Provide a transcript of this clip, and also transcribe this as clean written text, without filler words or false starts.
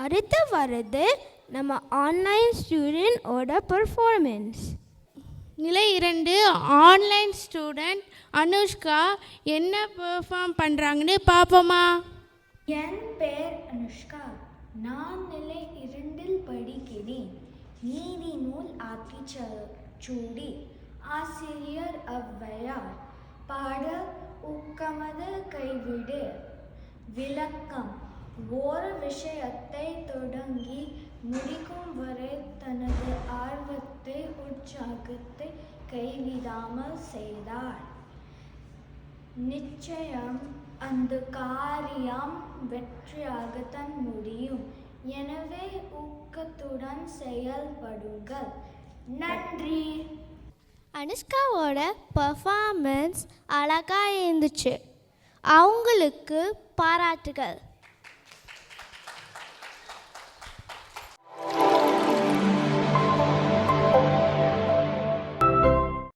அடுத்து வர்றது நம்ம ஆன்லைன் ஸ்டூடெண்டோட பர்ஃபார்மன்ஸ். நிலை 2 ஆன்லைன் ஸ்டூடெண்ட் அனுஷ்கா என்ன பெர்ஃபார்ம் பண்ணுறாங்கன்னு பார்ப்போமா. என் பேர் அனுஷ்கா. நான் நிலை 2 படிக்கிறேன். நீதி நூல் ஆத்திச்சூடி. ஆசிரியர் ஔவையார். பாட ஊக்கமது கைவிடு. விளக்கம்: ஒரு விஷயத்தை தொடங்கி முடிக்கும் வரை தனது ஆர்வத்தை உற்சாகத்தை கைவிடாமல் செய்தார். நிச்சயம் அந்த காரியம் வெற்றியாகத்தான் முடியும். எனவே ஊக்கத்துடன் செயல்படுங்கள். நன்றி. அனுஷ்காவோட பர்ஃபார்மன்ஸ் அழகாக இருந்துச்சு. அவங்களுக்கு பாராட்டுகள்.